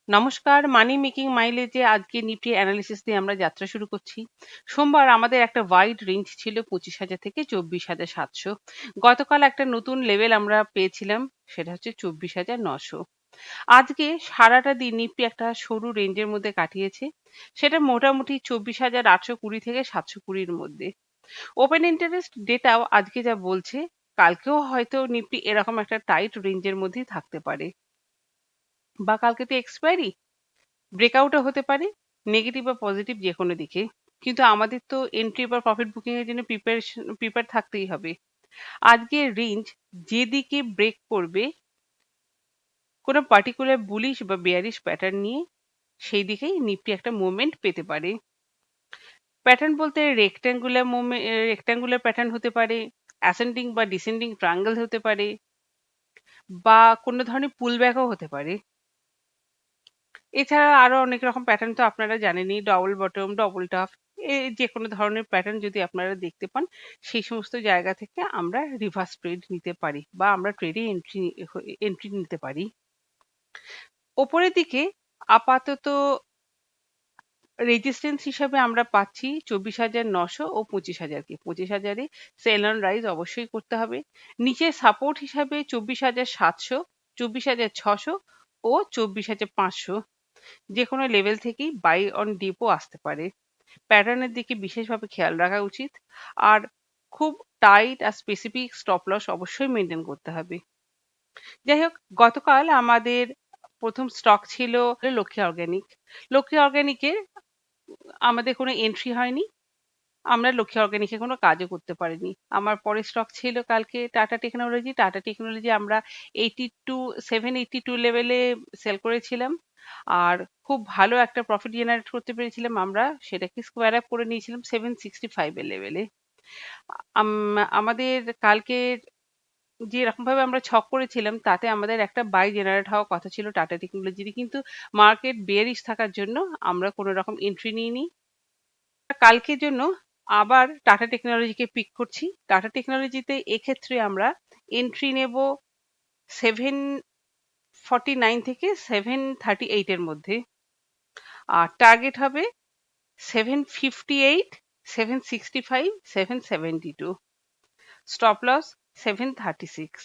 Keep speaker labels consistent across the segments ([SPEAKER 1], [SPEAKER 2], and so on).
[SPEAKER 1] নমস্কার, মানি মেকিং মাইলেজে আজকে Nifty analysis দিয়ে আমরা যাত্রা শুরু করছি। সোমবার আমাদের একটা ওয়াইড রেঞ্জ ছিল 25,000 থেকে 24,700। গতকাল একটা নতুন লেভেল আমরা পেয়েছিলাম, সেটা হচ্ছে 24,900। আজকে সারাটা দিন নিফটি একটা সরু রেঞ্জের মধ্যে কাটিয়েছে, সেটা মোটামুটি 24,820 থেকে 720-র মধ্যে। ওপেন ইন্টারেস্ট ডেটাও আজকে যা বলছে, কালকেও হয়তো নিফটি এরকম একটা টাইট রেঞ্জের মধ্যেই থাকতে পারে, বা কালকে তো এক্সপায়ারি, ব্রেকআউটও হতে পারে, নেগেটিভ বা পজিটিভ যে কোনো দিকে। কিন্তু আমাদের তো এন্ট্রি বা প্রফিট বুকিং এর জন্য প্রিপেয়ার থাকতেই হবে। আজকে রেঞ্জ যেদিকে ব্রেক করবে, কোনো পার্টিকুলার বুলিশ বা বেয়ারিশ প্যাটার্ন নিয়ে, সেই দিকেই নিফটি একটা মুভমেন্ট পেতে পারে। প্যাটার্ন বলতে রেক্ট্যাঙ্গুলার প্যাটার্ন হতে পারে, অ্যাসেন্ডিং বা ডিসেন্ডিং ট্রায়াঙ্গেল হতে পারে, বা কোনো ধরনের পুল ব্যাকও হতে পারে। এছাড়া আরো অনেক রকম প্যাটার্ন তো আপনারা জানেনই, ডবল বটম, ডবল টপ, যে কোনো ধরনের প্যাটার্ন যদি আপনারা দেখতে পান, সেই সমস্ত জায়গা থেকে আমরা রিভার্স ট্রেড নিতে পারি, বা আমরা ট্রেডে এন্ট্রি নিতে পারি। ওপরের দিকে আপাতত রেজিস্ট্যান্স হিসাবে আমরা পাচ্ছি 24,900 ও 25,000-কে। 25,000-এ সেল অন রাইজ অবশ্যই করতে হবে। নিচে সাপোর্ট হিসাবে 24,700, 24,600 ও 24,500। যে কোনো লেভেল থেকেই বাই অন ডিপও আসতে পারে। প্যাটার্নের দিকে বিশেষভাবে খেয়াল রাখা উচিত। আর খুব টাইট আর স্পেসিফিক স্টপ লস অবশ্যই মেনটেন করতে হবে। যাই হোক, গতকাল আমাদের প্রথম স্টক ছিল লক্ষ্মী অর্গানিক। লক্ষ্মী অর্গানিকের আমাদের কোনো এন্ট্রি হয়নি, আমরা লক্ষ্মী অর্গানিকে কোনো কাজও করতে পারিনি। আমার পরের স্টক ছিল কালকে টাটা টেকনোলজি। টাটা টেকনোলজি আমরা 782 লেভেলে সেল করেছিলাম, আর খুব ভালো একটা প্রফিট জেনারেট করতে পেরেছিলাম। আমরা সেটাকে স্কোয়ার আপ করে নিয়েছিলাম 765 এর লেভেলে। আমাদের কালকে যে এরকম ভাবে আমরা ছক করেছিলাম, তাতে আমাদের একটা বাই জেনারেট হওয়ার কথা ছিল টাটা টেকনোলজির, কিন্তু মার্কেট বেয়ারিশ থাকার জন্য আমরা কোনো রকম এন্ট্রি নিইনি। কালকের জন্য আবার টাটা টেকনোলজিকে পিক করছি। টাটা টেকনোলজিতে এক্ষেত্রে আমরা এন্ট্রি নেব 749 থেকে 738 এর মধ্যে, আর টার্গেট হবে 758, 765, 772। Stop loss 736।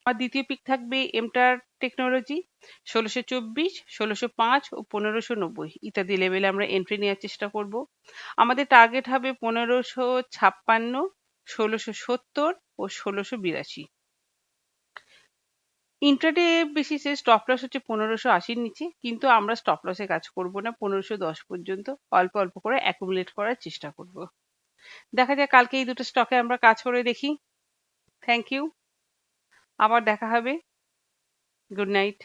[SPEAKER 1] আর দ্বিতীয় পিক থাকবে এমটার টেকনোলজি, 1624, 1605 ও 1590 ইত্যাদি লেভেলে আমরা এন্ট্রি নেওয়ার চেষ্টা করব। আমাদের টার্গেট হবে 1556, 1670 ও 1682। ইন্ট্রাডে বেসিসে স্টপ লস হচ্ছে 1580-র নিচে, কিন্তু আমরা স্টপ লসে কাজ করব না। 1510 পর্যন্ত অল্প অল্প করে অ্যাকুমুলেট করার চেষ্টা করব। দেখা যাক কালকে এই দুটো স্টকে আমরা কাজ করে দেখি। থ্যাংক ইউ, আবার দেখা হবে। Good night.